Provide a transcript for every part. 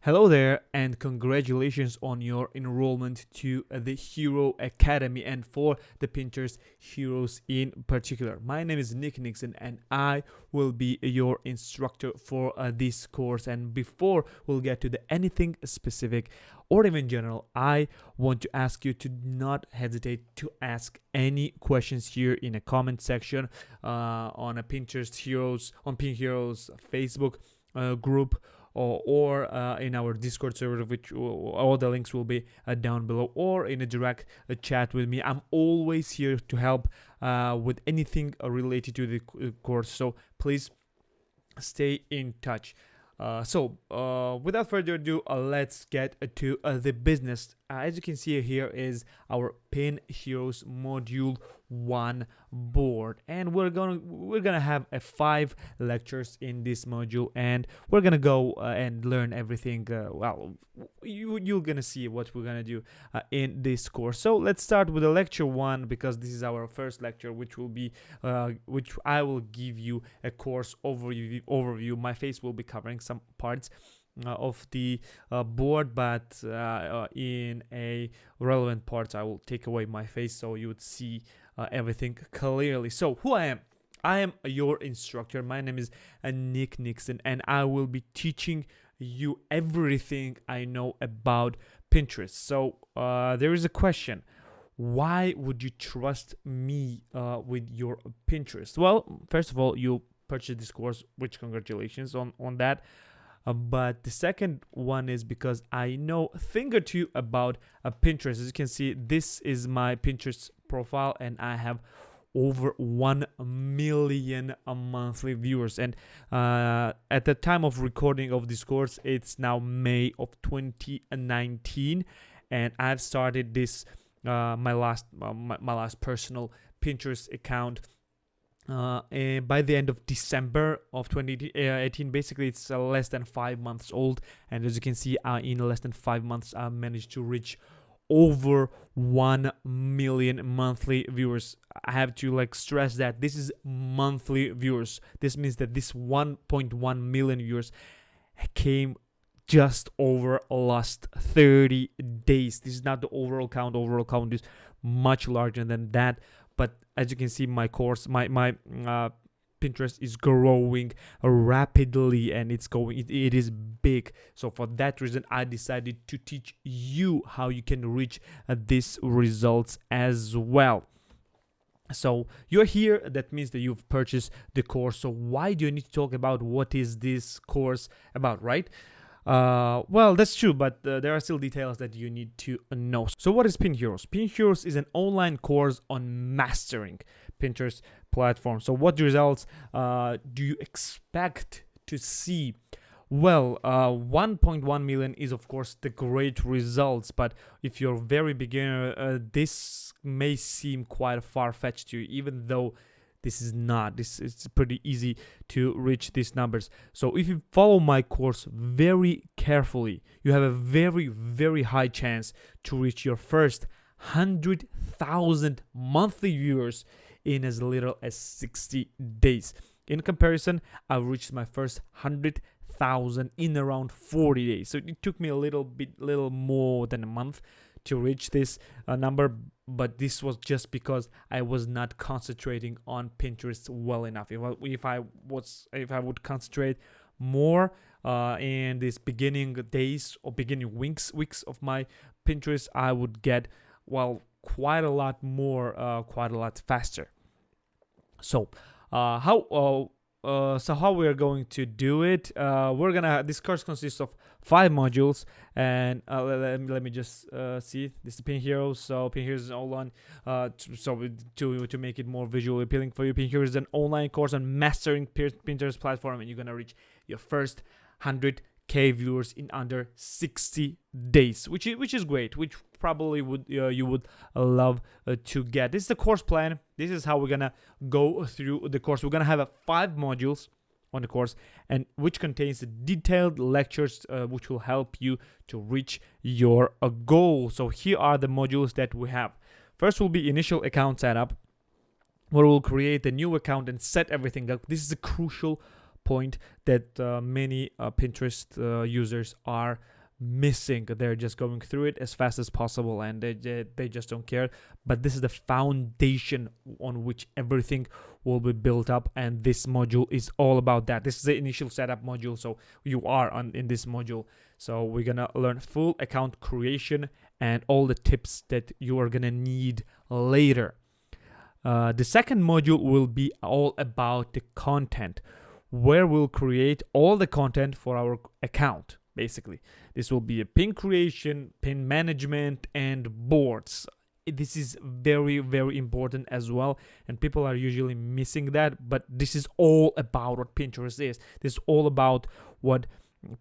Hello there, and congratulations on your enrollment to the Hero Academy and for the Pinterest Heroes in particular. My name is Nick Nixon, and I will be your instructor for this course. And before we'll get to the anything specific or even general, I want to ask you to not hesitate to ask any questions here in a comment section on a Pinterest Heroes, on Pin Heroes Facebook group, or in our Discord server, which all the links will be down below, or in a direct chat with me. I'm always here to help with anything related to the course, so please stay in touch. Without further ado, let's get to the business. As you can see, here is our Pin Heroes Module 1 board, and we're gonna have 5 lectures in this module, and we're gonna go and learn everything. You're gonna see what we're gonna do in this course. So let's start with the lecture 1, because this is our first lecture, which will be which I will give you a course overview. My face will be covering some parts of the board, but in a relevant parts I will take away my face so you would see everything clearly. So who I am your instructor. My name is Nick Nixon, and I will be teaching you everything I know about Pinterest. So there is a question: why would you trust me with your Pinterest? Well, first of all, you purchased this course, which congratulations on that. But the second one is because I know a thing or two about Pinterest. As you can see, this is my Pinterest profile, and I have over 1 million monthly viewers. And at the time of recording of this course, it's now May of 2019, and I've started this my last personal Pinterest account and by the end of December of 2018. Basically, it's less than 5 months old, and as you can see, in less than 5 months I managed to reach over 1 million monthly viewers. I have to stress that this is monthly viewers. This means that this 1.1 million viewers came just over last 30 days. This is not the overall count. Overall count is much larger than that. But as you can see, my course, my Pinterest is growing rapidly, and it is big. So for that reason, I decided to teach you how you can reach these results as well. So you're here, that means that you've purchased the course. So why do you need to talk about what is this course about, right? Well, that's true, but there are still details that you need to know. So what is Pin Heroes? Pin Heroes is an online course on mastering Pinterest platform. So what results do you expect to see? Well, 1.1 million is of course the great results, but if you're very beginner, this may seem quite far-fetched to you, even though this is not. This is pretty easy to reach these numbers. So if you follow my course very carefully, you have a very, very high chance to reach your first 100,000 monthly viewers in as little as 60 days. In comparison, I reached my first 100,000 in around 40 days. So it took me a little more than a month to reach this number, but this was just because I was not concentrating on Pinterest well enough. If I would concentrate more in these beginning days or beginning weeks of my Pinterest, I would get quite a lot more, quite a lot faster. So how we are going to do it? This course consists of 5 modules, and let me just see. This is Pin Heroes. So Pin Heroes is online. To make it more visually appealing for you, Pin Heroes is an online course on mastering Pinterest platform, and you're gonna reach your first 100K viewers in under 60 days, which is great. Which probably you would love to get. This is the course plan. This is how we're gonna go through the course. We're gonna have 5 modules on the course, and which contains detailed lectures which will help you to reach your goal. So here are the modules that we have. First will be initial account setup, where we'll create a new account and set everything up. This is a crucial point that many Pinterest users are missing. They're just going through it as fast as possible, and they just don't care. But this is the foundation on which everything will be built up, and this module is all about that. This is the initial setup module, so you are in this module. So we're gonna learn full account creation and all the tips that you are gonna need later. The second module will be all about the content, where we'll create all the content for our account. Basically, this will be a pin creation, pin management, and boards. This is very, very important as well, and people are usually missing that. But this is all about what Pinterest is. This is all about what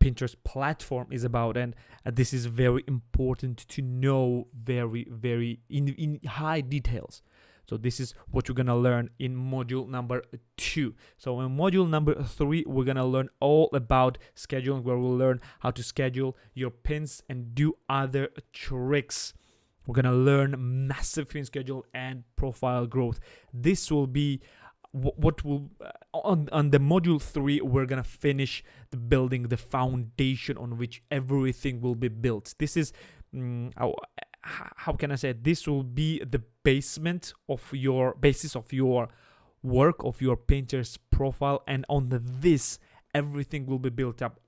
Pinterest platform is about, and this is very important to know, very, very in high details. So this is what you're gonna learn in module number 2. So in module number 3, we're gonna learn all about scheduling, where we'll learn how to schedule your pins and do other tricks. We're gonna learn massive pin schedule and profile growth. This will be what will on the module 3. We're gonna finish the building the foundation on which everything will be built. This is how can I say it? This will be the basis of your work, of your Pinterest profile, and on this everything will be built up.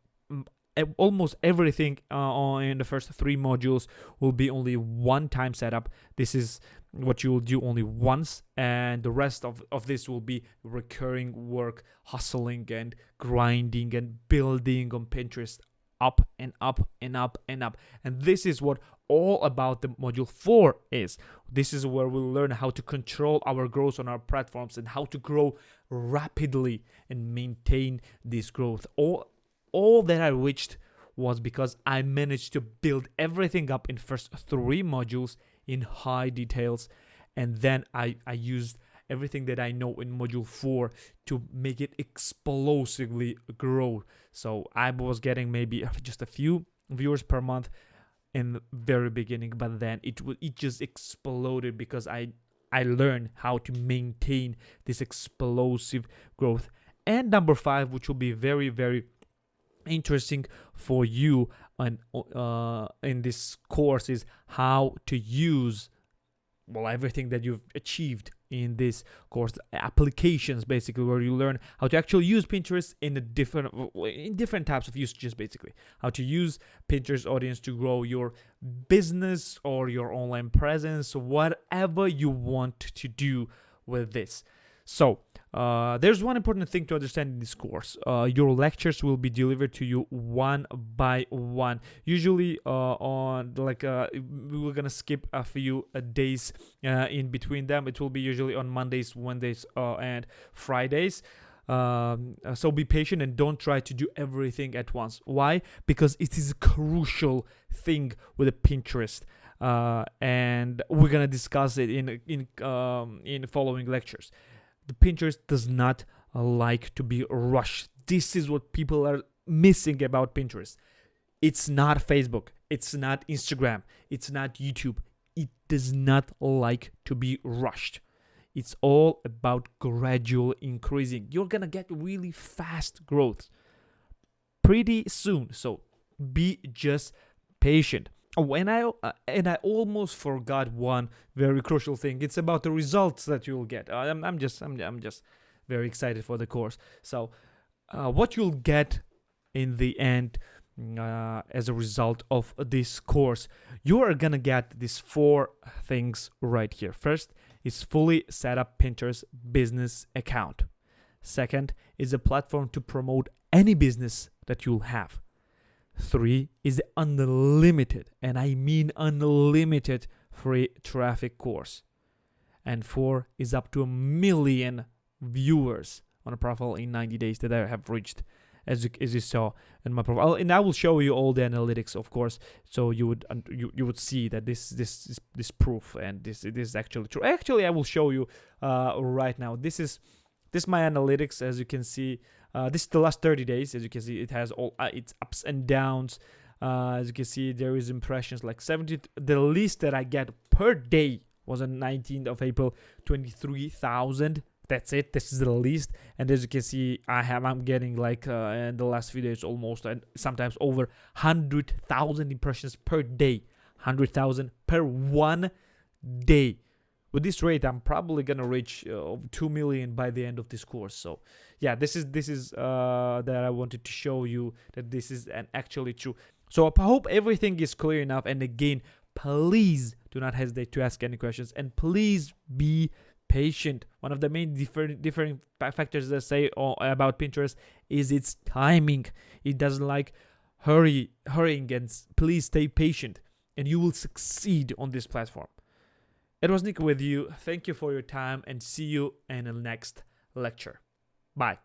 Almost everything in the first 3 modules will be only one-time setup. This is what you will do only once, and the rest of this will be recurring work, hustling and grinding and building on Pinterest up and up and up and up. And this is what all about the module 4 is. This is where we'll learn how to control our growth on our platforms and how to grow rapidly and maintain this growth. All that I reached was because I managed to build everything up in first 3 modules in high details, and then I used everything that I know in module 4 to make it explosively grow. So I was getting maybe just a few viewers per month in the very beginning, but then it just exploded because I learned how to maintain this explosive growth. And number 5, which will be very, very interesting for you in this course, is how to use everything that you've achieved in this course, applications, basically, where you learn how to actually use Pinterest in different types of usages, basically how to use Pinterest audience to grow your business or your online presence, whatever you want to do with this. So there's one important thing to understand in this course. Your lectures will be delivered to you one by one. Usually we're gonna skip a few days in between them. It will be usually on Mondays, Wednesdays, and Fridays. So be patient and don't try to do everything at once. Why? Because it is a crucial thing with a Pinterest. And we're gonna discuss it in following lectures. The Pinterest does not like to be rushed. This is what people are missing about Pinterest. It's not Facebook. It's not Instagram. It's not YouTube. It does not like to be rushed. It's all about gradual increasing. You're gonna get really fast growth pretty soon. So be just patient. And I almost forgot one very crucial thing. It's about the results that you'll get. I'm just very excited for the course. So what you'll get in the end as a result of this course, you are gonna get these 4 things right here. First is fully set up Pinterest business account. Second is a platform to promote any business that you'll have. 3 is unlimited, and I mean unlimited, free traffic course. And 4 is up to 1 million viewers on a profile in 90 days that I have reached, as you saw in my profile. And I will show you all the analytics, of course, so you would see that this proof and this is actually true. Actually, I will show you right now. This is my analytics, as you can see. This is the last 30 days. As you can see, it has all its ups and downs. As you can see, there is impressions like 70. The least that I get per day was on 19th of April, 23,000. That's it. This is the list, and as you can see, I'm getting like in the last few days almost, and sometimes over 100,000 impressions per day, 100,000 per 1 day. With this rate, I'm probably gonna reach 2 million by the end of this course. So yeah, this is that I wanted to show you that this is actually true. So I hope everything is clear enough. And again, please do not hesitate to ask any questions, and please be patient. One of the main different factors that I say about Pinterest is its timing. It doesn't like hurrying, and please stay patient, and you will succeed on this platform. It was Nick with you. Thank you for your time, and see you in the next lecture. Bye.